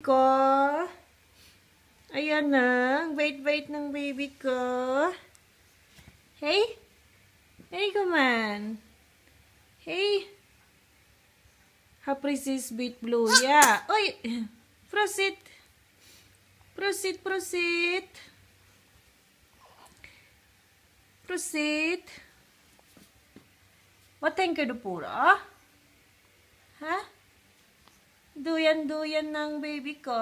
ko. Ayan na. Ang bait-bait ng baby ko. Hey? Hey, come on. Hey. Haprisis bit blue. Yeah. Oy! Proceed. Proceed, proceed. Proceed. What tänker du på då? Ha? Duyan-duyan ng baby ko.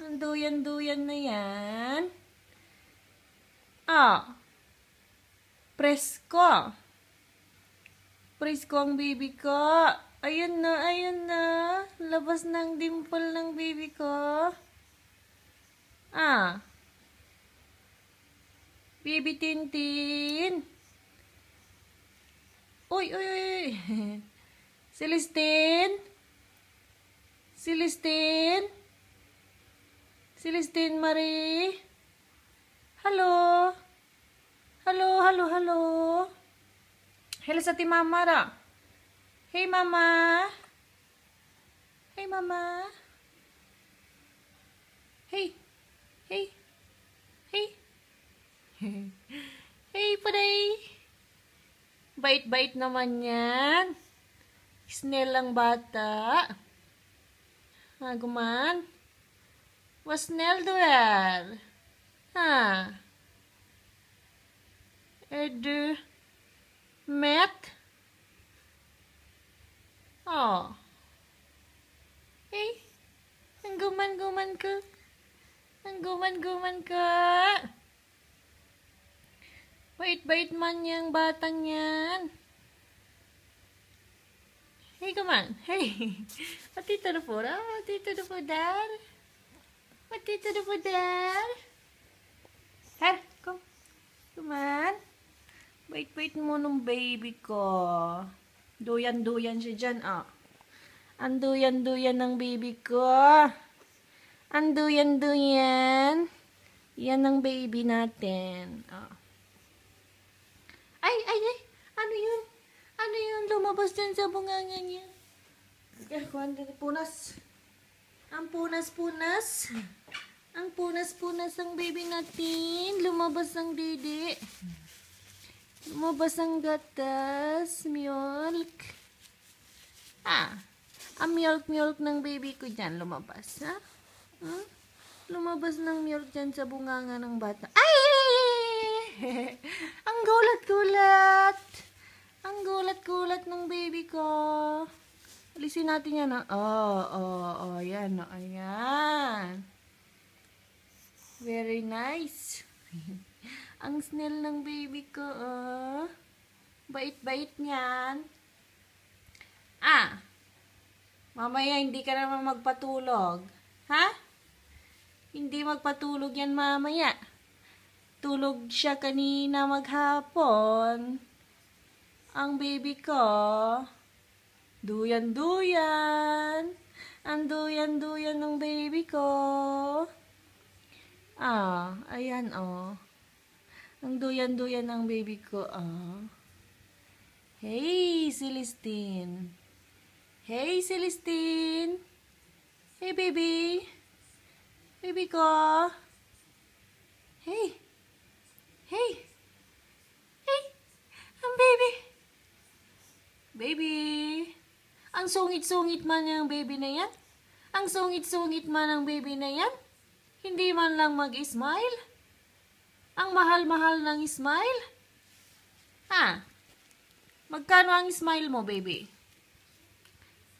Ang duyan-duyan na yan. Presko. Presko ang baby ko. Ayun na, ayun na. Labas ng dimple ng baby ko. Baby Tintin. Uy, uy, uy. Celestine. Celestine. Celestine Marie. Hello. Hello, hello, hello. Hello sa ti mama ra. Hey mama. Hey mama. Hey. Hey. Hey. Hey paday. Bait-bait naman yan. Snail lang bata. Guman. Was snail duel? Du met? Hey. Ang guman-guman ko. Ang guman-guman ka. Bait-bait man yung batang yan. Hey, come on. Hey. Matito na po na. Matito na po dar. Matito na po dar. Her, come. Come on. Bait-bait mo nung baby ko. Duyan-duyan siya dyan, Ang duyan-duyan ng baby ko. Ang duyan-duyan. Yan ang baby natin. Ay, ay, ay. Ano yun? Ano yun? Lumabas dyan sa bunganga niya. Punas. Ang punas-punas. Ang punas-punas ang baby natin. Lumabas ang didi. Lumabas ang gatas. Milk. Ang milk-milk ng baby ko dyan lumabas. Lumabas ng milk dyan sa bunganga ng bata. Ay! Ang gulat-gulat. Ang gulat-gulat ng baby ko. Alisin natin yan, yan, ayan. Very nice. Ang snail ng baby ko, Bait-bait niyan. Mamaya hindi ka naman magpatulog. Ha? Hindi magpatulog yan mamaya. Tulog siya kanina maghapon. Ang baby ko, duyan-duyan. Ang duyan-duyan ng baby ko. Ayan, Ang duyan-duyan ng baby ko, Hey, Celestine. Hey, Celestine. Hey, baby. Baby ko. Hey. Hey. Hey. Ang baby. Baby. Ang sungit-sungit man ng baby na yan. Ang sungit-sungit man ng baby na yan. Hindi man lang mag-smile. Ang mahal-mahal ng smile. Magkano ang smile mo, baby?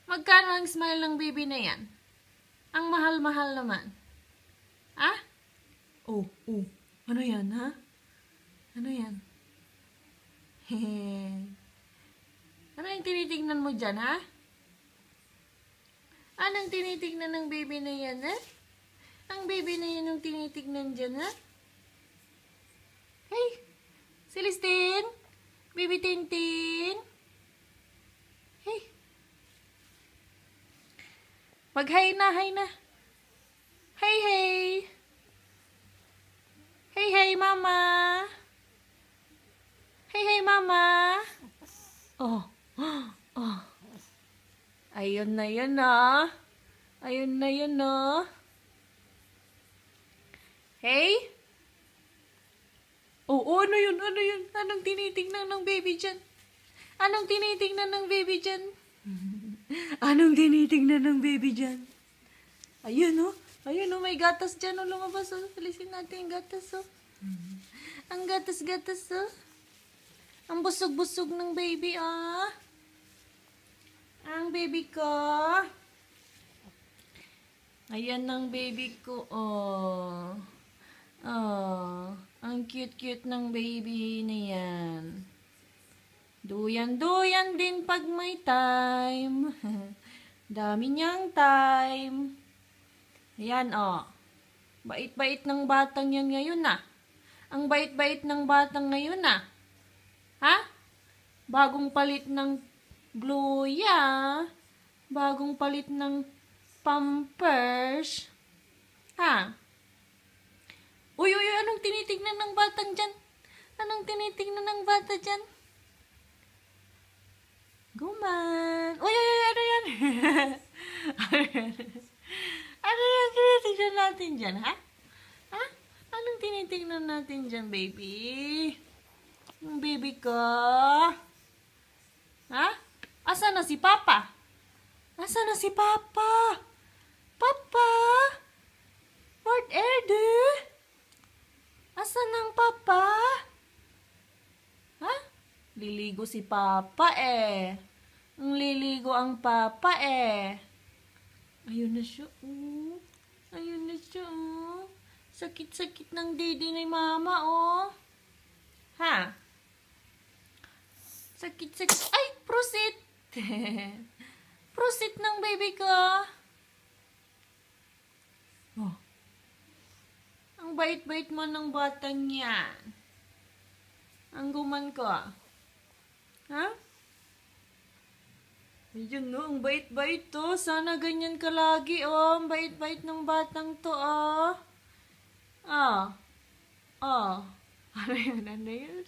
Magkano ang smile ng baby na yan? Ang mahal-mahal naman. Ano yan, ha? Ano yan? Ano yung tinitignan mo dyan, ha? Anong tinitignan ng baby na yan, ha? Ang baby na yan yung tinitignan dyan, ha? Hey! Celestine! Baby Tintin! Hey! Mag-hi na, hi na! Hey, hey! Hey, hey, mama! Hey, hey, mama! Ayun na yun, Ayun na yun, no? Hey? Oo, ano yun? Ano yun? Anong tinitingnan ng baby dyan? Anong tinitingnan ng baby dyan? Anong tinitingnan ng baby dyan? Ayun, oh. Ayun, oh. May gatas dyan, oh. Lumabas, oh. Alisin natin yung gatas, oh. Ang gatas-gatas, oh. Ang busog-busog ng baby, oh. Ang baby ko. Ayan ang baby ko, oh. Oh. Ang cute-cute ng baby na yan. Duyan-duyan din pag may time. Dami niyang time. Ayan, oh. Bait-bait ng batang yan ngayon, ah. Ang bait-bait ng batang ngayon, ah. Ha? Bagong palit ng Bluya. Bagong palit ng Pampers. Ha? Uy, anong tinitignan ng batang dyan? Anong tinitignan ng bata dyan? Guman. Uy, ano yan? Ano yan tinitignan natin dyan, ha? Ha? Anong tinitignan natin dyan, baby? Yung baby ko. Ha? Asa na si Papa? Asa na si Papa? Papa? Lord Erde? Asa ng Papa? Ha? Liligo si Papa eh. Liligo ang Papa eh. Ayun na siya, oh. Ayun na siya, oh. Sakit-sakit ng didi ni Mama, oh. Ha? Sakit-sakit. Ay, prosit! Prosit ng baby ko. Oh. Ang bait-bait mo ng batang yan. Ang guman ko. Ha? Ayun, no? Ang bait-bait to. Sana ganyan ka lagi, oh. Ang bait-bait ng batang to, oh. Oh. Oh. Ano yun? Ano yun?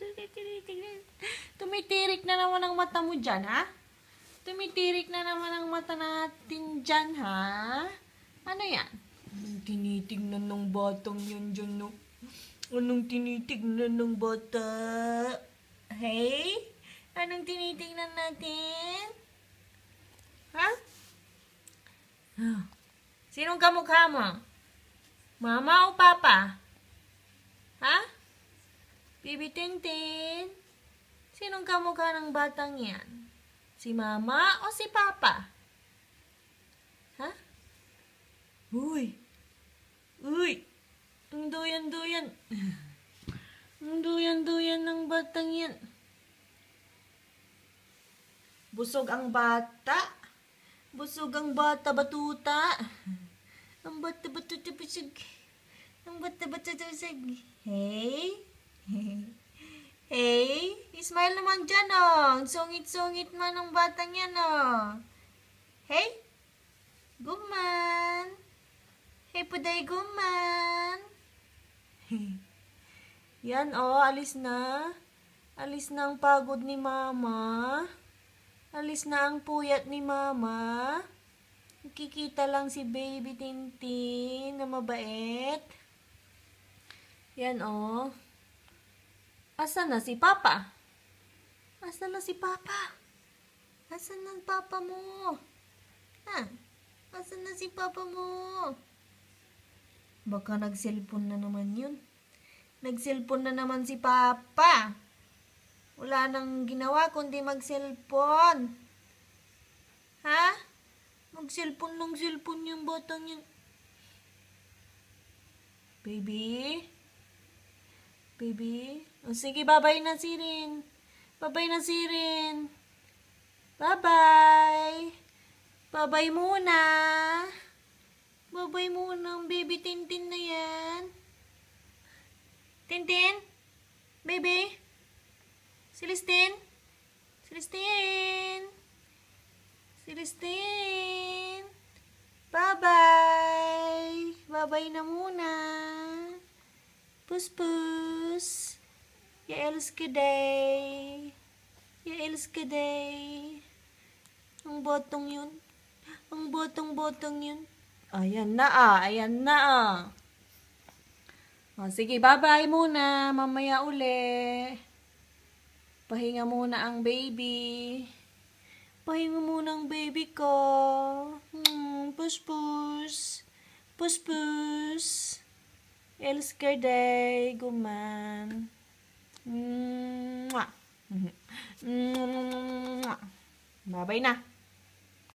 Tumitirik na naman ang mata mo dyan, ha? Tumitirik na naman ang mata natin dyan, ha? Ano yan? Anong tinitignan ng batang yan dyan, no? Anong tinitignan ng bata? Hey? Anong tinitignan natin? Ha? Sinong kamukha mo? Mama o Papa? Ha? Bibi Tintin? Sinong kamukha ng batang yan? Si Mama o si Papa? Ha? Uy! Uy! Ang duyan-duyan. Ang duyan-duyan ng batang yan. Busog ang bata. Busog ang bata batuta. Ang bata batuta busog. Ang bata batuta busog. Hey? Hey? Smile naman dyan, oh. Sungit-sungit man ng batang yan, oh. Hey? Guman. Hey, puday guman. Yan, oh. Alis na. Alis na ang pagod ni Mama. Alis na ang puyat ni Mama. Nakikita lang si Baby Tintin na mabait. Yan, oh. Asan na si Papa? Asan na si Papa? Asan na Papa mo? Ha? Asan na si Papa mo? Baka nag-cellphone na naman yun. Nag-cellphone na naman si Papa. Wala nang ginawa kundi mag-cellphone. Ha? Mag-cellphone ng cellphone yung batang yun. Baby? Baby? O sige, bye-bye na si Rin. Bye-bye na si Rin. Bye-bye. Bye-bye muna. Bye-bye muna ang baby Tintin na yan. Tintin? Baby? Celestine? Celestine? Celestine? Bye-bye. Bye-bye na muna. Pus-pus. Jag älskar dig. Jag älskar dig. Ang botong yun. Ang botong-botong yun. Ayan na ayan na O, sige, bye-bye muna. Mamaya uli. Pahinga muna ang baby. Pahinga muna ang baby ko. Push-push. Push-push. Elsker guman. Mwah. Bye-bye na.